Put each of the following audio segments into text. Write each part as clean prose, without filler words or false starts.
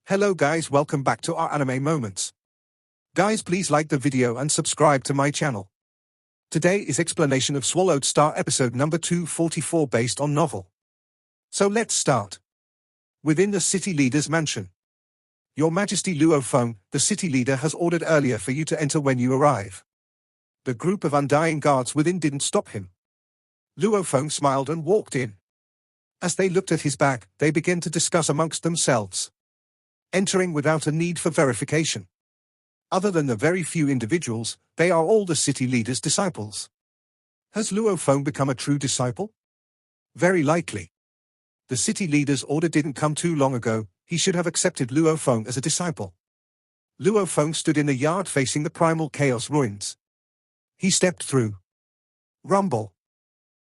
Hello guys, welcome back to our anime moments. Guys, please like the video and subscribe to my channel. Today is explanation of Swallowed Star episode number 244 based on novel. So let's start. Within the city leader's mansion. Your Majesty Luo Feng, the city leader has ordered earlier for you to enter when you arrive. The group of undying guards within didn't stop him. Luo Feng smiled and walked in. As they looked at his back, they began to discuss amongst themselves. Entering without a need for verification. Other than the very few individuals, they are all the city leader's disciples. Has Luo Feng become a true disciple? Very likely. The city leader's order didn't come too long ago. He should have accepted Luo Feng as a disciple. Luo Feng stood in the yard facing the Primal Chaos ruins. He stepped through. Rumble.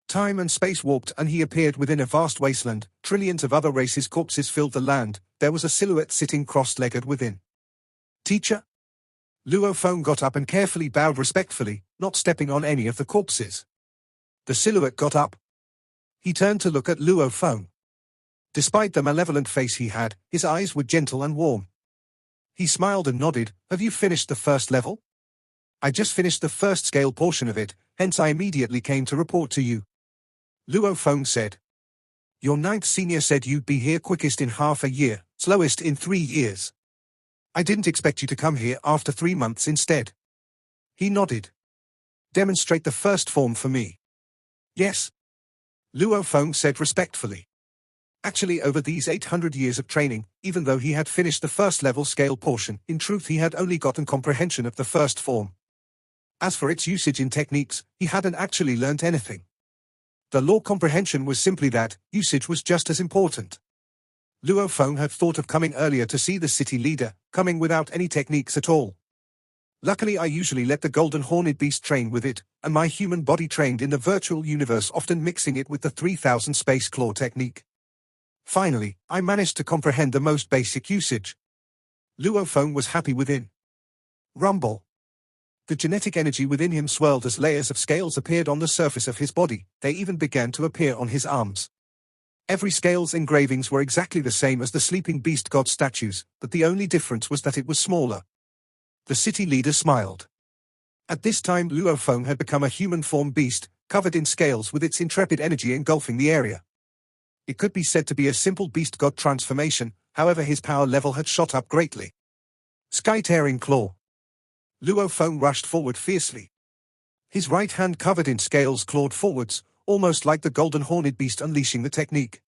Time and space warped and he appeared within a vast wasteland. Trillions of other races' corpses filled the land. There was a silhouette sitting cross-legged within. Teacher? Luo Feng got up and carefully bowed respectfully, not stepping on any of the corpses. The silhouette got up. He turned to look at Luo Feng. Despite the malevolent face he had, his eyes were gentle and warm. He smiled and nodded. Have you finished the first level? I just finished the first scale portion of it, hence I immediately came to report to you. Luo Feng said. Your 9th senior said you'd be here quickest in half a year, slowest in 3 years. I didn't expect you to come here after 3 months instead. He nodded. Demonstrate the first form for me. Yes. Luo Feng said respectfully. Actually, over these 800 years of training, even though he had finished the first level scale portion, in truth he had only gotten comprehension of the first form. As for its usage in techniques, he hadn't actually learnt anything. The law comprehension was simply that, usage was just as important. Luo Feng had thought of coming earlier to see the city leader, coming without any techniques at all. Luckily I usually let the golden horned beast train with it, and my human body trained in the virtual universe, often mixing it with the 3000 space claw technique. Finally, I managed to comprehend the most basic usage. Luo Feng was happy within. Rumble. The genetic energy within him swirled as layers of scales appeared on the surface of his body. They even began to appear on his arms. Every scale's engravings were exactly the same as the sleeping beast god statues, but the only difference was that it was smaller. The city leader smiled. At this time Luo Feng had become a human form beast, covered in scales with its intrepid energy engulfing the area. It could be said to be a simple beast god transformation, however his power level had shot up greatly. Sky-tearing claw. Luo Feng rushed forward fiercely. His right hand covered in scales clawed forwards, almost like the golden horned beast unleashing the technique.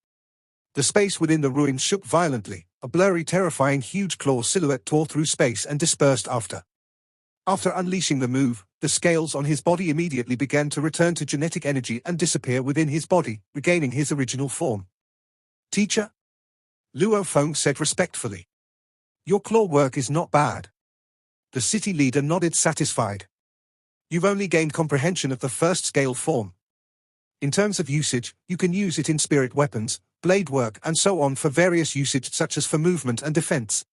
The space within the ruins shook violently. A blurry, terrifying huge claw silhouette tore through space and dispersed after. After unleashing the move, the scales on his body immediately began to return to genetic energy and disappear within his body, regaining his original form. Teacher? Luo Feng said respectfully. Your claw work is not bad. The city leader nodded satisfied. You've only gained comprehension of the first scale form. In terms of usage, you can use it in spirit weapons, blade work and so on for various usage such as for movement and defense.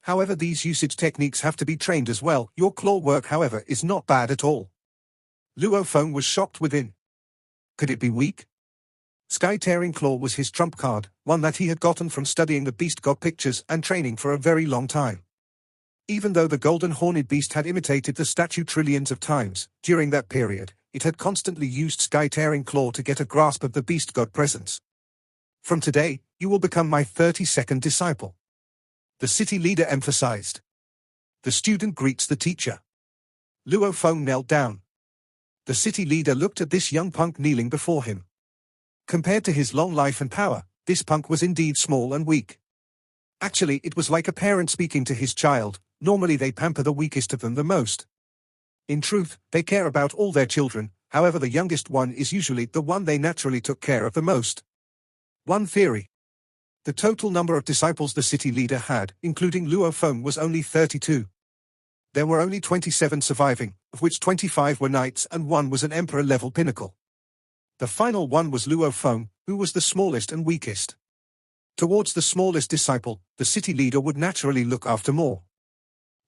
However, these usage techniques have to be trained as well. Your claw work, however, is not bad at all. Luo Feng was shocked within. Could it be weak? Sky-tearing claw was his trump card, one that he had gotten from studying the beast god pictures and training for a very long time. Even though the golden horned beast had imitated the statue trillions of times, during that period, it had constantly used sky-tearing claw to get a grasp of the beast god presence. From today, you will become my 32nd disciple. The city leader emphasized. The student greets the teacher. Luo Feng knelt down. The city leader looked at this young punk kneeling before him. Compared to his long life and power, this punk was indeed small and weak. Actually, it was like a parent speaking to his child. Normally they pamper the weakest of them the most. In truth, they care about all their children, however the youngest one is usually the one they naturally took care of the most. One theory. The total number of disciples the city leader had, including Luo Feng, was only 32. There were only 27 surviving, of which 25 were knights and 1 was an emperor-level pinnacle. The final one was Luo Feng, who was the smallest and weakest. Towards the smallest disciple, the city leader would naturally look after more.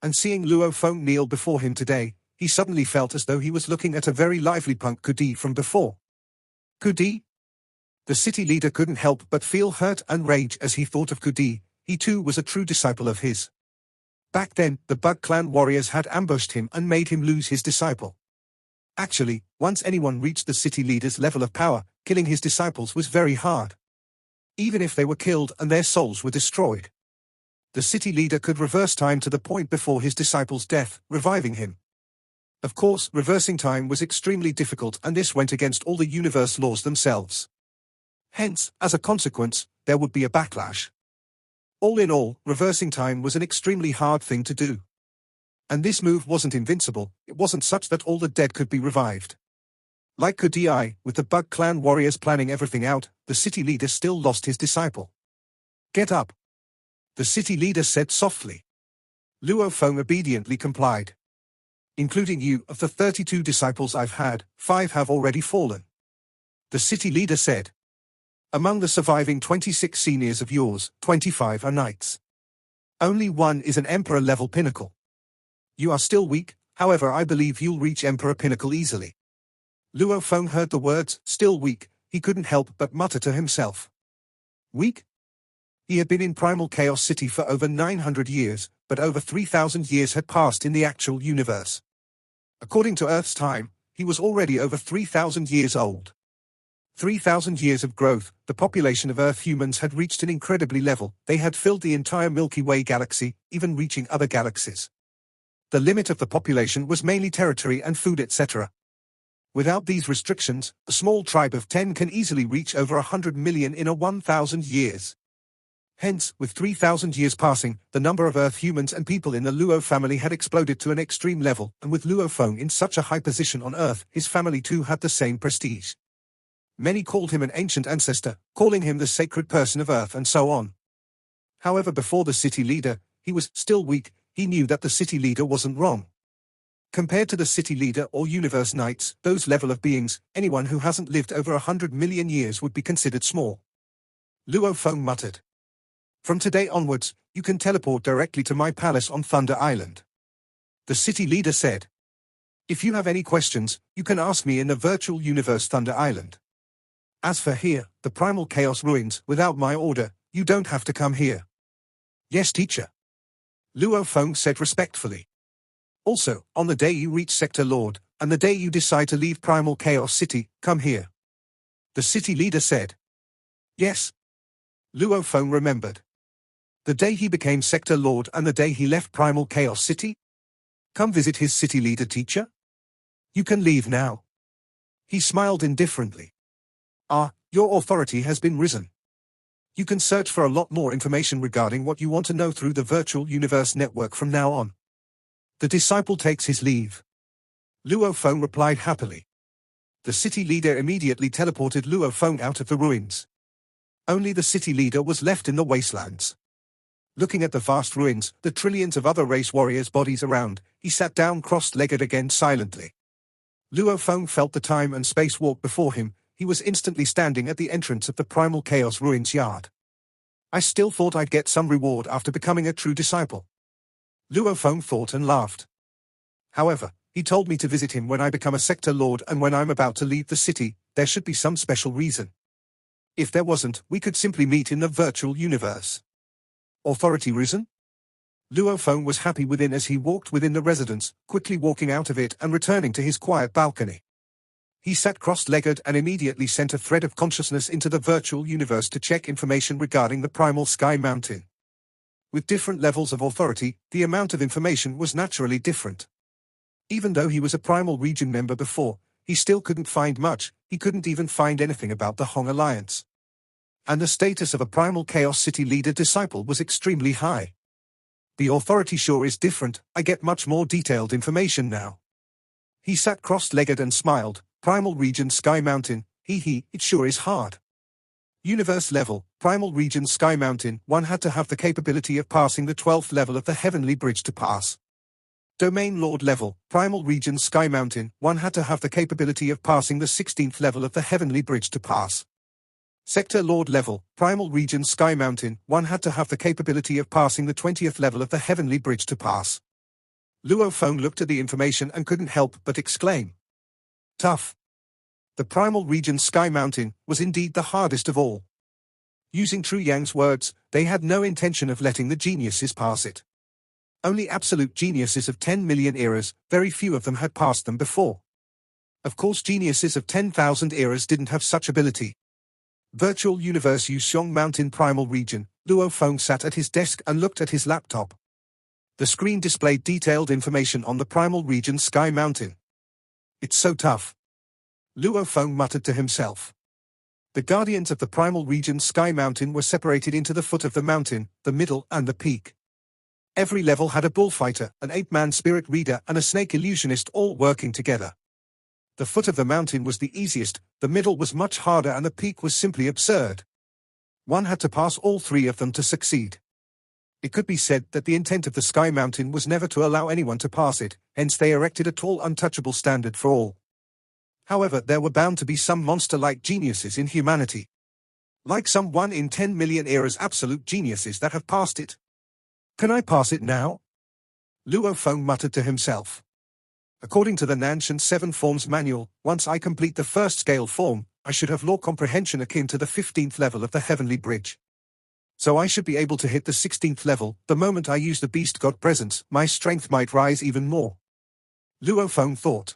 And seeing Luo Feng kneel before him today, he suddenly felt as though he was looking at a very lively punk Kudi from before. Kudi? The city leader couldn't help but feel hurt and rage as he thought of Kudi. He too was a true disciple of his. Back then, the Bug Clan warriors had ambushed him and made him lose his disciple. Actually, once anyone reached the city leader's level of power, killing his disciples was very hard. Even if they were killed and their souls were destroyed. The city leader could reverse time to the point before his disciple's death, reviving him. Of course, reversing time was extremely difficult, and this went against all the universe laws themselves. Hence, as a consequence, there would be a backlash. All in all, reversing time was an extremely hard thing to do. And this move wasn't invincible, it wasn't such that all the dead could be revived. Like Kudai, with the Bug Clan warriors planning everything out, the city leader still lost his disciple. "Get up," the city leader said softly. Luo Feng obediently complied. "Including you, of the 32 disciples I've had, 5 have already fallen," the city leader said. "Among the surviving 26 seniors of yours, 25 are knights. Only 1 is an emperor-level pinnacle. You are still weak, however I believe you'll reach emperor pinnacle easily." Luo Feng heard the words, "still weak," he couldn't help but mutter to himself. Weak? He had been in Primal Chaos City for over 900 years, but over 3,000 years had passed in the actual universe. According to Earth's time, he was already over 3,000 years old. 3,000 years of growth, the population of Earth humans had reached an incredibly level, they had filled the entire Milky Way galaxy, even reaching other galaxies. The limit of the population was mainly territory and food, etc. Without these restrictions, a small tribe of 10 can easily reach over 100 million in a 1,000 years. Hence, with 3,000 years passing, the number of Earth humans and people in the Luo family had exploded to an extreme level, and with Luo Feng in such a high position on Earth, his family too had the same prestige. Many called him an ancient ancestor, calling him the sacred person of Earth and so on. However, before the city leader, he was still weak. He knew that the city leader wasn't wrong. Compared to the city leader or universe knights, those level of beings, anyone who hasn't lived over 100 million years would be considered small. Luo Feng muttered. "From today onwards, you can teleport directly to my palace on Thunder Island," the city leader said. "If you have any questions, you can ask me in the virtual universe Thunder Island. As for here, the Primal Chaos ruins, without my order, you don't have to come here." "Yes, teacher," Luo Feng said respectfully. "Also, on the day you reach Sector Lord, and the day you decide to leave Primal Chaos City, come here," the city leader said. Yes, Luo Feng remembered. The day he became Sector Lord and the day he left Primal Chaos City? Come visit his city leader, teacher? You can leave now. He smiled indifferently. Ah, your authority has been risen. You can search for a lot more information regarding what you want to know through the virtual universe network from now on. The disciple takes his leave. Luo Feng replied happily. The city leader immediately teleported Luo Feng out of the ruins. Only the city leader was left in the wastelands. Looking at the vast ruins, the trillions of other race warriors' bodies around, he sat down cross-legged again silently. Luo Feng felt the time and space walk before him. He was instantly standing at the entrance of the Primal Chaos Ruins yard. I still thought I'd get some reward after becoming a true disciple. Luo Feng thought and laughed. However, he told me to visit him when I become a Sector Lord and when I'm about to leave the city, there should be some special reason. If there wasn't, we could simply meet in the virtual universe. Authority risen? Luo Feng was happy within as he walked within the residence, quickly walking out of it and returning to his quiet balcony. He sat cross-legged and immediately sent a thread of consciousness into the virtual universe to check information regarding the Primal Sky Mountain. With different levels of authority, the amount of information was naturally different. Even though he was a Primal Region member before, he still couldn't find much. He couldn't even find anything about the Hong Alliance. And the status of a Primal Chaos City leader disciple was extremely high. The authority sure is different. I get much more detailed information now. He sat cross-legged and smiled. Primal Region Sky Mountain, it sure is hard. Universe level, Primal Region Sky Mountain, one had to have the capability of passing the 12th level of the Heavenly Bridge to pass. Domain Lord level, Primal Region Sky Mountain, one had to have the capability of passing the 16th level of the Heavenly Bridge to pass. Sector Lord level, Primal Region Sky Mountain, one had to have the capability of passing the 20th level of the Heavenly Bridge to pass. Luo Feng looked at the information and couldn't help but exclaim. Tough. The Primal Region Sky Mountain was indeed the hardest of all. Using True Yang's words, They had no intention of letting the geniuses pass it. Only absolute geniuses of 10 million eras, very few of them had passed them before. Of course geniuses of 10,000 eras didn't have such ability. Virtual Universe Yuxiong Mountain Primal Region, Luo Feng sat at his desk and looked at his laptop. The screen displayed detailed information on the Primal Region Sky Mountain. It's so tough. Luo Feng muttered to himself. The guardians of the Primal Region Sky Mountain were separated into the foot of the mountain, the middle and the peak. Every level had a bullfighter, an ape-man spirit reader and a snake illusionist all working together. The foot of the mountain was the easiest, the middle was much harder and the peak was simply absurd. One had to pass all three of them to succeed. It could be said that the intent of the Sky Mountain was never to allow anyone to pass it, hence they erected a tall untouchable standard for all. However, there were bound to be some monster-like geniuses in humanity. Like some 1 in 10 million eras absolute geniuses that have passed it. Can I pass it now? Luo Feng muttered to himself. According to the Nanshan 7 Forms Manual, once I complete the first scale form, I should have law comprehension akin to the 15th level of the Heavenly Bridge. So I should be able to hit the 16th level. The moment I use the Beast God Presence, my strength might rise even more. Luo Feng thought.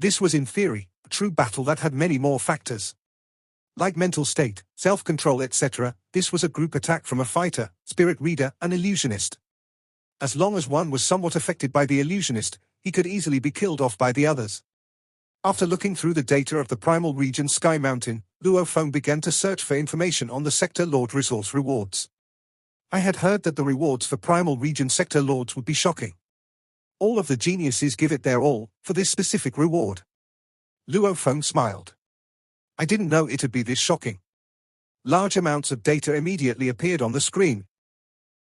This was in theory, a true battle that had many more factors. Like mental state, self-control etc., this was a group attack from a fighter, spirit reader and illusionist. As long as one was somewhat affected by the illusionist, he could easily be killed off by the others. After looking through the data of the Primal Region Sky Mountain, Luo Feng began to search for information on the Sector Lord resource rewards. I had heard that the rewards for Primal Region Sector Lords would be shocking. All of the geniuses give it their all, for this specific reward. Luo Feng smiled. I didn't know it'd be this shocking. Large amounts of data immediately appeared on the screen.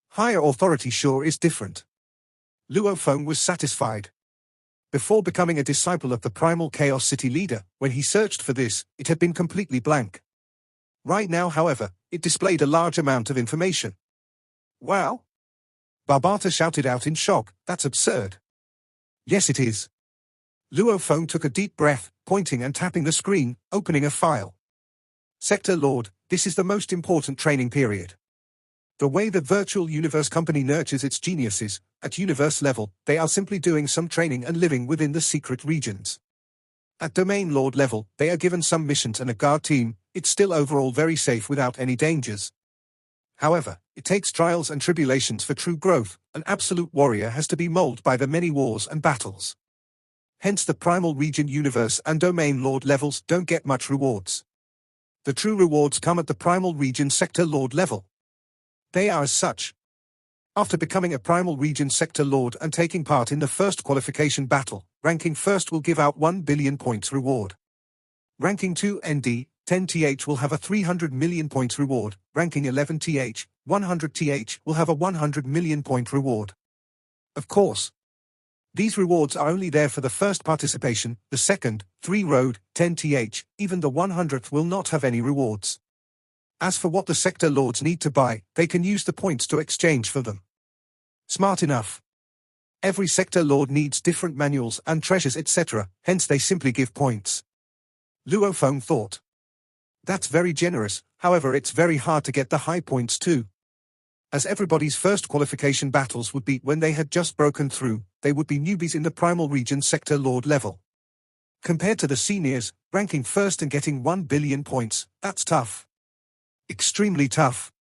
Higher authority sure is different. Luo Feng was satisfied. Before becoming a disciple of the Primal Chaos City leader, when he searched for this, it had been completely blank. Right now, however, it displayed a large amount of information. Wow! Barbata shouted out in shock, that's absurd. Yes it is. Luo Feng took a deep breath, pointing and tapping the screen, opening a file. Sector Lord, this is the most important training period. The way the Virtual Universe Company nurtures its geniuses, at universe level, they are simply doing some training and living within the secret regions. At Domain Lord level, they are given some missions and a guard team. It's still overall very safe without any dangers. However, it takes trials and tribulations for true growth. An absolute warrior has to be molded by the many wars and battles. Hence the Primal Region Universe and Domain Lord levels don't get much rewards. The true rewards come at the Primal Region Sector Lord level. They are as such. After becoming a Primal Region Sector Lord and taking part in the first qualification battle, ranking first will give out 1 billion points reward. Ranking 2 ND, 10th will have a 300 million points reward, ranking 11th, 100th will have a 100 million point reward. Of course, these rewards are only there for the first participation, the second, 3 road, 10th, even the 100th will not have any rewards. As for what the Sector Lords need to buy, they can use the points to exchange for them. Smart enough. Every Sector Lord needs different manuals and treasures etc., hence they simply give points. Luo Feng thought. That's very generous, however it's very hard to get the high points too. As everybody's first qualification battles would be when they had just broken through, they would be newbies in the Primal Region Sector Lord level. Compared to the seniors, ranking first and getting 1 billion points, that's tough. Extremely tough.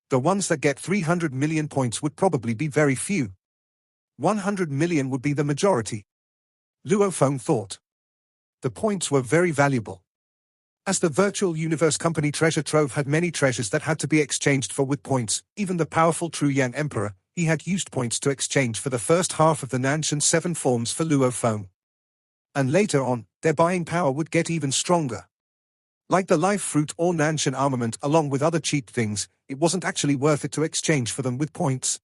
The ones that get 300 million points would probably be very few. 100 million would be the majority. Luo Feng thought. The points were very valuable. As the Virtual Universe Company treasure trove had many treasures that had to be exchanged for with points, even the powerful True Yang Emperor, he had used points to exchange for the first half of the Nanshan 7 forms for Luo Feng. And later on, their buying power would get even stronger. Like the life fruit or Nanshan armament along with other cheap things, it wasn't actually worth it to exchange for them with points.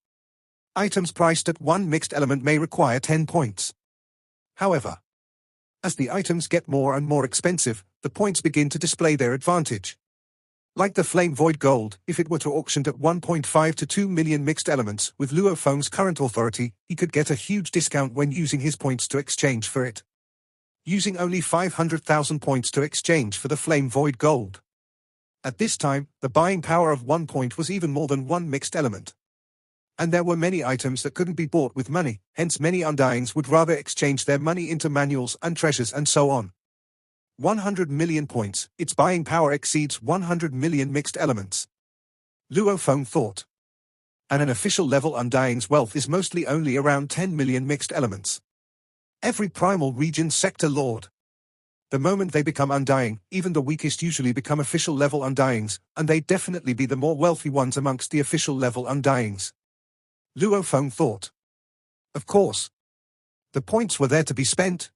Items priced at 1 mixed element may require 10 points. However, as the items get more and more expensive, the points begin to display their advantage. Like the Flame Void Gold, if it were to auctioned at 1.5 to 2 million mixed elements, with Luo Feng's current authority, he could get a huge discount when using his points to exchange for it. Using only 500,000 points to exchange for the Flame Void Gold. At this time, the buying power of 1 point was even more than one mixed element. And there were many items that couldn't be bought with money, hence many Undyings would rather exchange their money into manuals and treasures and so on. 100 million points, its buying power exceeds 100 million mixed elements. Luo Feng thought. And an official level Undying's wealth is mostly only around 10 million mixed elements. Every primal region sector lord. The moment they become Undying, even the weakest usually become official level Undyings, and they'd definitely be the more wealthy ones amongst the official level Undyings. Luo Feng thought. Of course. The points were there to be spent.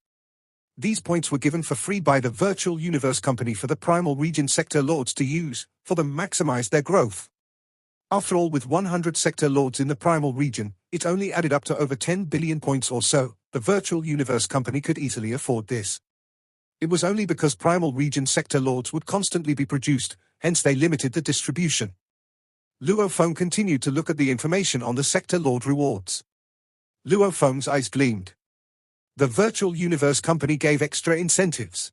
These points were given for free by the virtual universe company for the primal region sector lords to use, for them maximize their growth. After all, with 100 sector lords in the primal region, it only added up to over 10 billion points or so. The virtual universe company could easily afford this. It was only because primal region sector lords would constantly be produced, hence they limited the distribution. Luo Feng continued to look at the information on the sector lord rewards. Luo Feng's eyes gleamed. The virtual universe company gave extra incentives.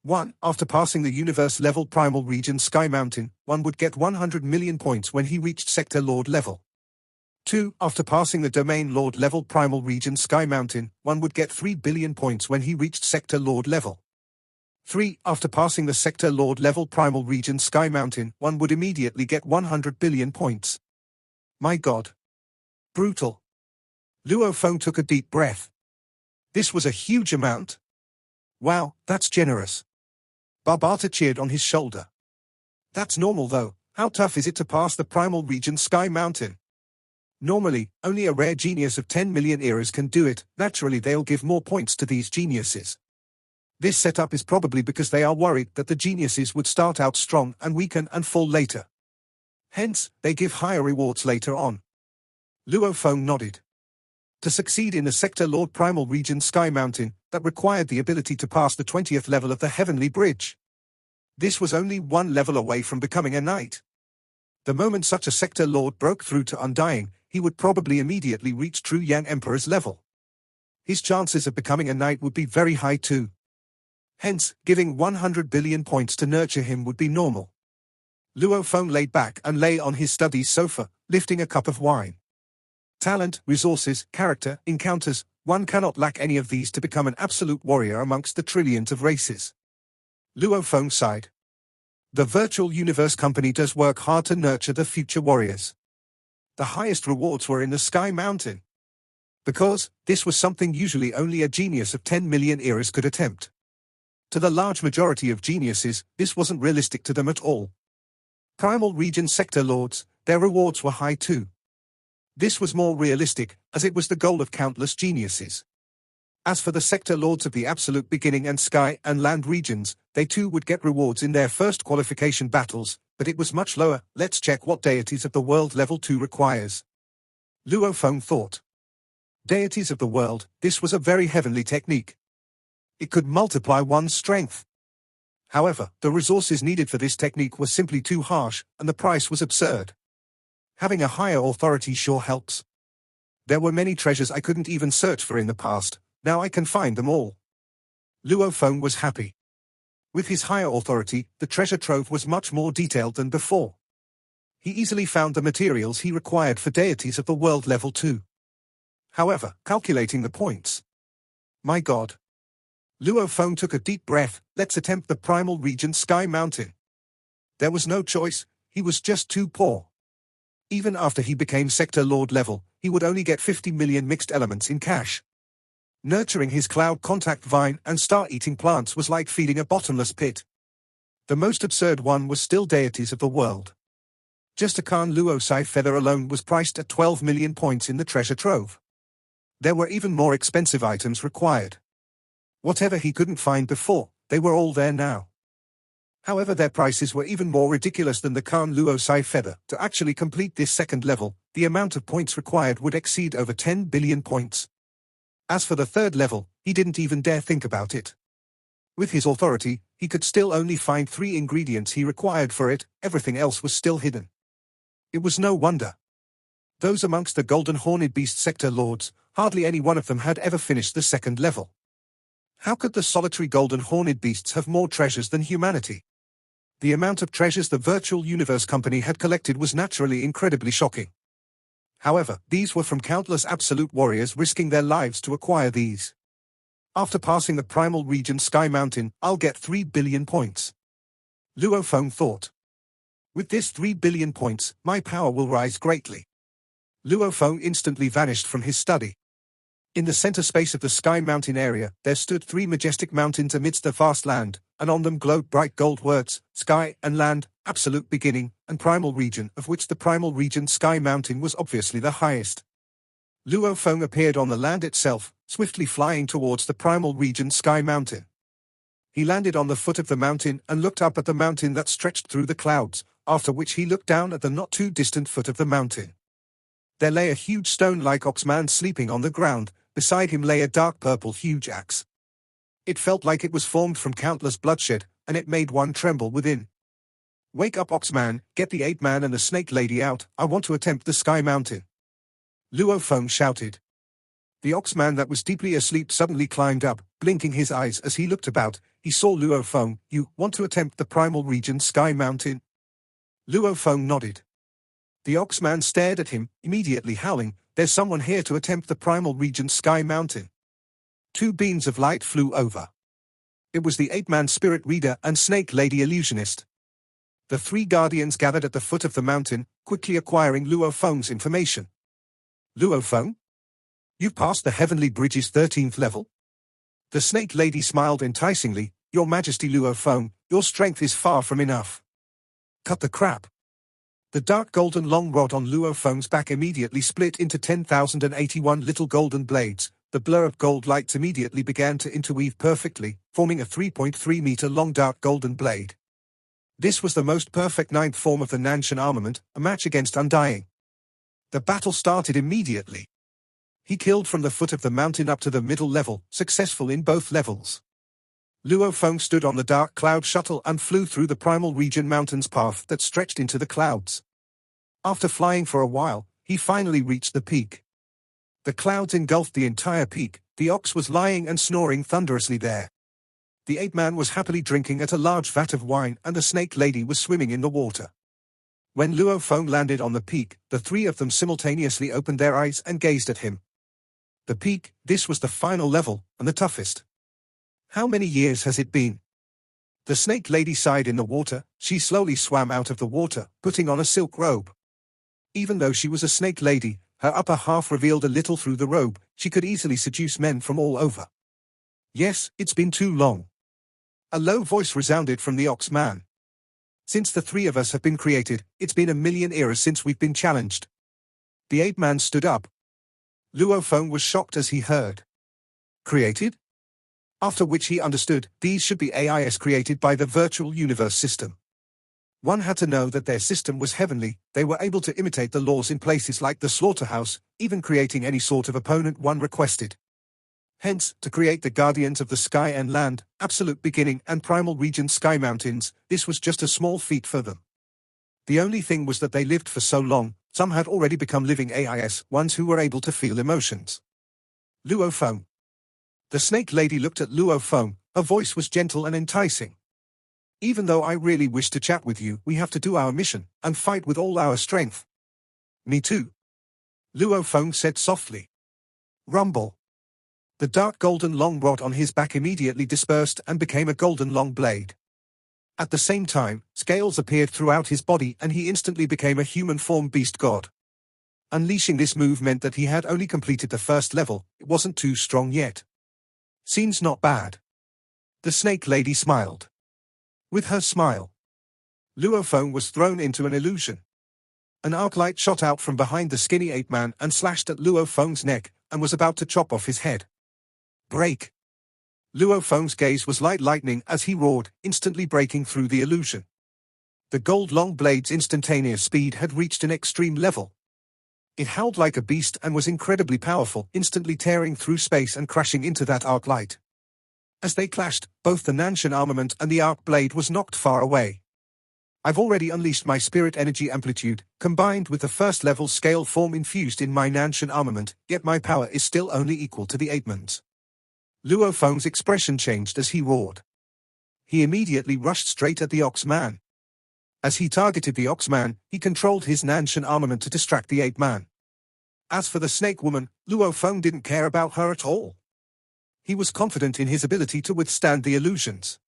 1. After passing the universe level primal region Sky Mountain, one would get 100 million points when he reached sector lord level. 2. After passing the domain lord level primal region Sky Mountain, one would get 3 billion points when he reached sector lord level. 3. After passing the sector lord level primal region Sky Mountain, one would immediately get 100 billion points. My God. Brutal. Luo Feng took a deep breath. This was a huge amount. Wow, that's generous. Barbata cheered on his shoulder. That's normal though. How tough is it to pass the primal region Sky Mountain? Normally, only a rare genius of 10 million eras can do it. Naturally they'll give more points to these geniuses. This setup is probably because they are worried that the geniuses would start out strong and weaken and fall later. Hence, they give higher rewards later on. Luo Feng nodded. To succeed in the sector lord primal region Sky Mountain, that required the ability to pass the 20th level of the Heavenly Bridge. This was only one level away from becoming a knight. The moment such a sector lord broke through to Undying, he would probably immediately reach true Yang Emperor's level. His chances of becoming a knight would be very high too. Hence, giving 100 billion points to nurture him would be normal. Luo Feng laid back and lay on his study sofa, lifting a cup of wine. Talent, resources, character, encounters, one cannot lack any of these to become an absolute warrior amongst the trillions of races. Luo Feng sighed. The virtual universe company does work hard to nurture the future warriors. The highest rewards were in the Sky Mountain. Because, this was something usually only a genius of 10 million eras could attempt. To the large majority of geniuses, this wasn't realistic to them at all. Primal region sector lords, their rewards were high too. This was more realistic, as it was the goal of countless geniuses. As for the sector lords of the absolute beginning and sky and land regions, they too would get rewards in their first qualification battles, but it was much lower. Let's check what Deities of the World level 2 requires. Luo Feng thought. Deities of the World, this was a very heavenly technique. It could multiply one's strength. However, the resources needed for this technique were simply too harsh, and the price was absurd. Having a higher authority sure helps. There were many treasures I couldn't even search for in the past, now I can find them all. Luo Feng was happy. With his higher authority, the treasure trove was much more detailed than before. He easily found the materials he required for Deities of the World level 2. However, calculating the points. My God. Luo Feng took a deep breath. Let's attempt the primal region Sky Mountain. There was no choice, he was just too poor. Even after he became sector lord level, he would only get 50 million mixed elements in cash. Nurturing his cloud contact vine and star-eating plants was like feeding a bottomless pit. The most absurd one was still Deities of the World. Just a Khan Luo Sai feather alone was priced at 12 million points in the treasure trove. There were even more expensive items required. Whatever he couldn't find before, they were all there now. However, their prices were even more ridiculous than the Khan Luo Sai feather. To actually complete this second level, the amount of points required would exceed over 10 billion points. As for the third level, he didn't even dare think about it. With his authority, he could still only find 3 ingredients he required for it, everything else was still hidden. It was no wonder. Those amongst the Golden Horned Beast sector lords, hardly any one of them had ever finished the second level. How could the solitary Golden Horned Beasts have more treasures than humanity? The amount of treasures the Virtual Universe Company had collected was naturally incredibly shocking. However, these were from countless absolute warriors risking their lives to acquire these. After passing the Primal region Sky Mountain, I'll get 3 billion points. Luo Feng thought. With this 3 billion points, my power will rise greatly. Luo Feng instantly vanished from his study. In the center space of the Sky Mountain area, there stood 3 majestic mountains amidst the vast land, and on them glowed bright gold words, Sky and Land, Absolute Beginning, and Primal Region, of which the Primal Region Sky Mountain was obviously the highest. Luo Feng appeared on the land itself, swiftly flying towards the Primal Region Sky Mountain. He landed on the foot of the mountain and looked up at the mountain that stretched through the clouds, after which he looked down at the not-too-distant foot of the mountain. There lay a huge stone-like oxman sleeping on the ground. Beside him lay a dark purple huge axe. It felt like it was formed from countless bloodshed, and it made one tremble within. Wake up, Oxman, get the ape man and the snake lady out, I want to attempt the Sky Mountain. Luo Feng shouted. The oxman that was deeply asleep suddenly climbed up, blinking his eyes as he looked about. He saw Luo Feng. You want to attempt the Primal Region Sky Mountain? Luo Feng nodded. The oxman stared at him, immediately howling, there's someone here to attempt the Primal Region Sky Mountain. 2 beams of light flew over. It was the ape-man spirit reader and snake lady illusionist. The 3 guardians gathered at the foot of the mountain, quickly acquiring Luo Feng's information. Luo Feng? You've passed the Heavenly Bridge's 13th level? The snake lady smiled enticingly. Your Majesty Luo Feng, your strength is far from enough. Cut the crap. The dark golden long rod on Luo Feng's back immediately split into 10,081 little golden blades. The blur of gold lights immediately began to interweave perfectly, forming a 3.3-meter long dark golden blade. This was the most perfect 9th form of the Nanshan armament, a match against Undying. The battle started immediately. He killed from the foot of the mountain up to the middle level, successful in both levels. Luo Feng stood on the dark cloud shuttle and flew through the Primal Region Mountain's path that stretched into the clouds. After flying for a while, he finally reached the peak. The clouds engulfed the entire peak. The ox was lying and snoring thunderously there. The ape-man was happily drinking at a large vat of wine and the snake lady was swimming in the water. When Luo Feng landed on the peak, the 3 of them simultaneously opened their eyes and gazed at him. The peak, this was the final level, and the toughest. How many years has it been? The snake lady sighed in the water. She slowly swam out of the water, putting on a silk robe. Even though she was a snake lady, her upper half revealed a little through the robe. She could easily seduce men from all over. Yes, it's been too long. A low voice resounded from the oxman. Since the 3 of us have been created, it's been a million eras since we've been challenged. The ape-man stood up. Luo Feng was shocked as he heard. Created? After which he understood, these should be AIs created by the Virtual Universe system. One had to know that their system was heavenly. They were able to imitate the laws in places like the slaughterhouse, even creating any sort of opponent one requested. Hence, to create the Guardians of the Sky and Land, Absolute Beginning and Primal Region Sky Mountains, this was just a small feat for them. The only thing was that they lived for so long, some had already become living AIs, ones who were able to feel emotions. Luo Feng. The snake lady looked at Luo Feng. Her voice was gentle and enticing. Even though I really wish to chat with you, we have to do our mission, and fight with all our strength. Me too. Luo Feng said softly. Rumble. The dark golden long rod on his back immediately dispersed and became a golden long blade. At the same time, scales appeared throughout his body and he instantly became a human form beast god. Unleashing this move meant that he had only completed the first level. It wasn't too strong yet. Seems not bad. The snake lady smiled. With her smile, Luo Feng was thrown into an illusion. An arc light shot out from behind the skinny ape-man and slashed at Luo Feng's neck, and was about to chop off his head. Break! Luo Feng's gaze was like lightning as he roared, instantly breaking through the illusion. The gold long blade's instantaneous speed had reached an extreme level. It howled like a beast and was incredibly powerful, instantly tearing through space and crashing into that arc light. As they clashed, both the Nanshan armament and the arc blade was knocked far away. I've already unleashed my spirit energy amplitude, combined with the first level scale form infused in my Nanshan armament, yet my power is still only equal to the ape-man's. Luo Feng's expression changed as he roared. He immediately rushed straight at the oxman. As he targeted the Oxman, he controlled his Nanshan armament to distract the ape-man. As for the snake woman, Luo Feng didn't care about her at all. He was confident in his ability to withstand the illusions.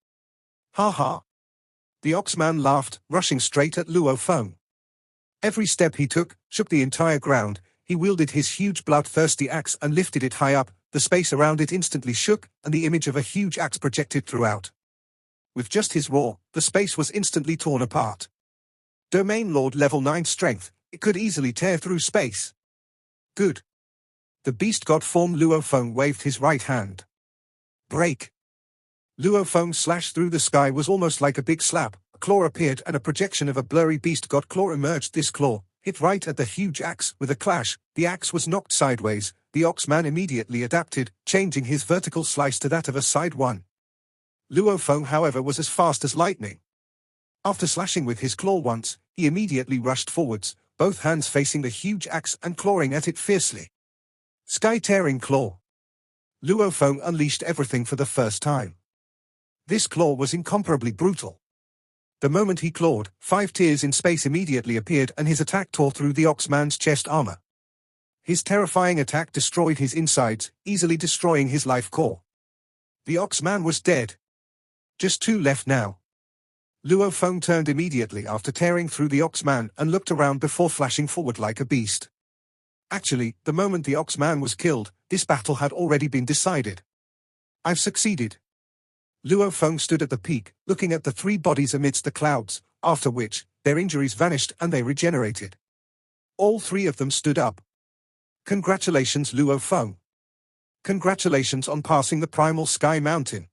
Ha ha. The Oxman laughed, rushing straight at Luo Feng. Every step he took shook the entire ground. He wielded his huge bloodthirsty axe and lifted it high up. The space around it instantly shook, and the image of a huge axe projected throughout. With just his roar, the space was instantly torn apart. Domain Lord level 9 strength, it could easily tear through space. Good. The beast god form Luo Feng waved his right hand. Break. Luo Feng's slash through the sky was almost like a big slap. A claw appeared and a projection of a blurry beast god claw emerged. This claw hit right at the huge axe. With a clash, the axe was knocked sideways. The Oxman immediately adapted, changing his vertical slice to that of a side one. Luo Feng, however, was as fast as lightning. After slashing with his claw once, he immediately rushed forwards, both hands facing the huge axe and clawing at it fiercely. Sky-tearing claw. Luo Feng unleashed everything for the first time. This claw was incomparably brutal. The moment he clawed, 5 tiers in space immediately appeared and his attack tore through the Oxman's chest armor. His terrifying attack destroyed his insides, easily destroying his life core. The Oxman was dead. Just 2 left now. Luo Feng turned immediately after tearing through the Oxman and looked around before flashing forward like a beast. Actually, the moment the Oxman was killed, this battle had already been decided. I've succeeded. Luo Feng stood at the peak, looking at the 3 bodies amidst the clouds, after which, their injuries vanished and they regenerated. All 3 of them stood up. Congratulations, Luo Feng. Congratulations on passing the Primal Sky Mountain.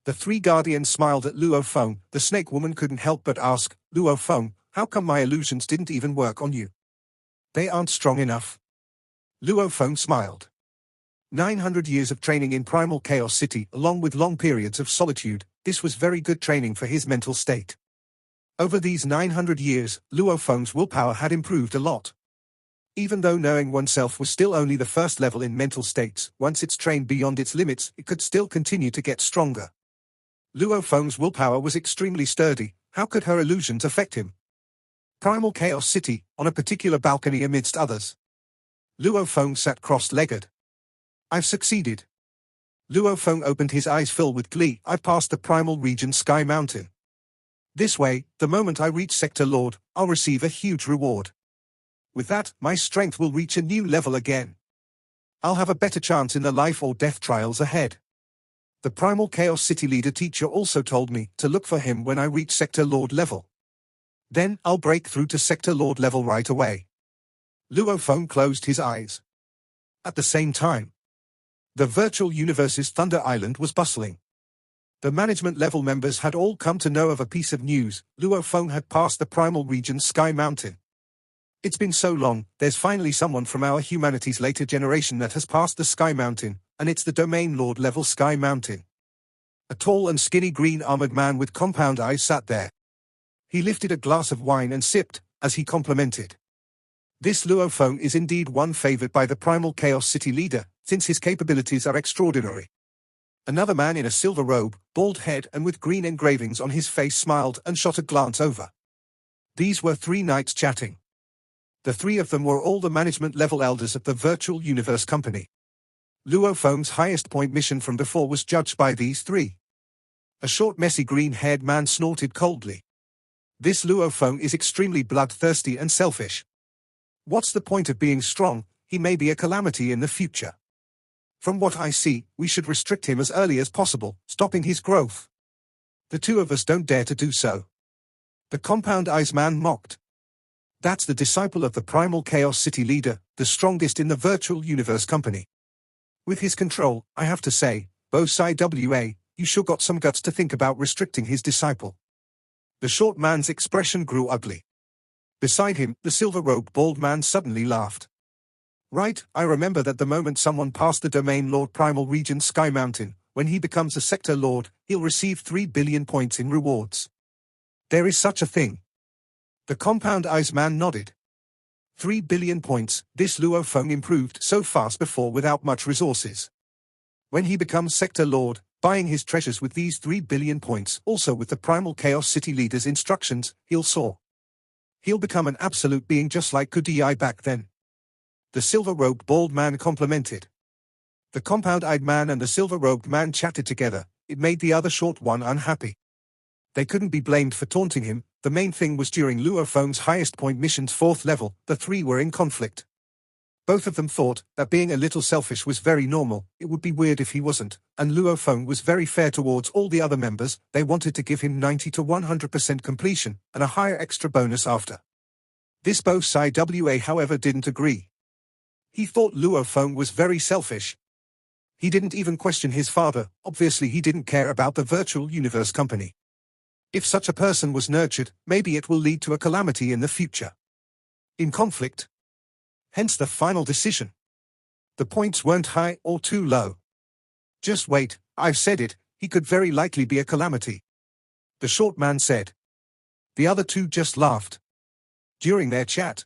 The 3 guardians smiled at Luo Feng. The snake woman couldn't help but ask, Luo Feng, how come my illusions didn't even work on you? They aren't strong enough. Luo Feng smiled. 900 years of training in Primal Chaos City, along with long periods of solitude, this was very good training for his mental state. Over these 900 years, Luo Feng's willpower had improved a lot. Even though knowing oneself was still only the first level in mental states, once it's trained beyond its limits, it could still continue to get stronger. Luo Feng's willpower was extremely sturdy. How could her illusions affect him? Primal Chaos City, on a particular balcony amidst others. Luo Feng sat cross-legged. I've succeeded. Luo Feng opened his eyes filled with glee. I've passed the Primal Region Sky Mountain. This way, the moment I reach Sector Lord, I'll receive a huge reward. With that, my strength will reach a new level again. I'll have a better chance in the life or death trials ahead. The Primal Chaos City leader teacher also told me to look for him when I reach Sector Lord level. Then, I'll break through to Sector Lord level right away. Luo Feng closed his eyes. At the same time, the virtual universe's Thunder Island was bustling. The management level members had all come to know of a piece of news. Luo Feng had passed the Primal Region Sky Mountain. It's been so long, there's finally someone from our humanity's later generation that has passed the Sky Mountain, and it's the Domain Lord level Sky Mountain. A tall and skinny green-armored man with compound eyes sat there. He lifted a glass of wine and sipped, as he complimented. This Luo Feng is indeed one favored by the Primal Chaos City leader, since his capabilities are extraordinary. Another man in a silver robe, bald head and with green engravings on his face smiled and shot a glance over. These were 3 knights chatting. The 3 of them were all the management-level elders of the Virtual Universe Company. Luo Feng's highest point mission from before was judged by these 3. A short, messy green-haired man snorted coldly. This Luo Feng is extremely bloodthirsty and selfish. What's the point of being strong? He may be a calamity in the future. From what I see, we should restrict him as early as possible, stopping his growth. The 2 of us don't dare to do so. The compound eyes man mocked. That's the disciple of the Primal Chaos City leader, the strongest in the Virtual Universe Company. With his control, I have to say, Bo Sai Wa, you sure got some guts to think about restricting his disciple. The short man's expression grew ugly. Beside him, the silver-robed bald man suddenly laughed. Right, I remember that the moment someone passed the Domain Lord Primal Region Sky Mountain, when he becomes a Sector Lord, he'll receive 3 billion points in rewards. There is such a thing. The compound eyes man nodded. 3 billion points, this Luo Feng improved so fast before without much resources. When he becomes Sector Lord, buying his treasures with these 3 billion points, also with the Primal Chaos City leader's instructions, he'll soar. He'll become an absolute being just like Kudai back then. The silver-robed bald man complimented. The compound-eyed man and the silver-robed man chatted together. It made the other short one unhappy. They couldn't be blamed for taunting him. The main thing was during Luo Feng's highest point mission's 4th level, the three were in conflict. Both of them thought that being a little selfish was very normal. It would be weird if he wasn't, and Luo Feng was very fair towards all the other members. They wanted to give him 90 to 100% completion, and a higher extra bonus after. This boss Sci-Wa, however, didn't agree. He thought Luo Feng was very selfish. He didn't even question his father. Obviously he didn't care about the virtual universe company. If such a person was nurtured, maybe it will lead to a calamity in the future. In conflict. Hence the final decision. The points weren't high or too low. Just wait, I've said it, he could very likely be a calamity. The short man said. The other two just laughed. During their chat,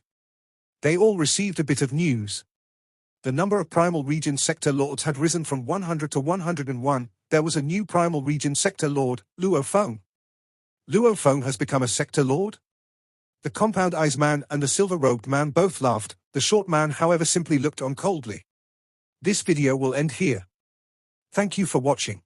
they all received a bit of news. The number of Primal Region Sector Lords had risen from 100 to 101. There was a new Primal Region Sector Lord, Luo Feng. Luo Feng has become a Sector Lord? The compound-eyed man and the silver-robed man both laughed. The short man, however, simply looked on coldly. This video will end here. Thank you for watching.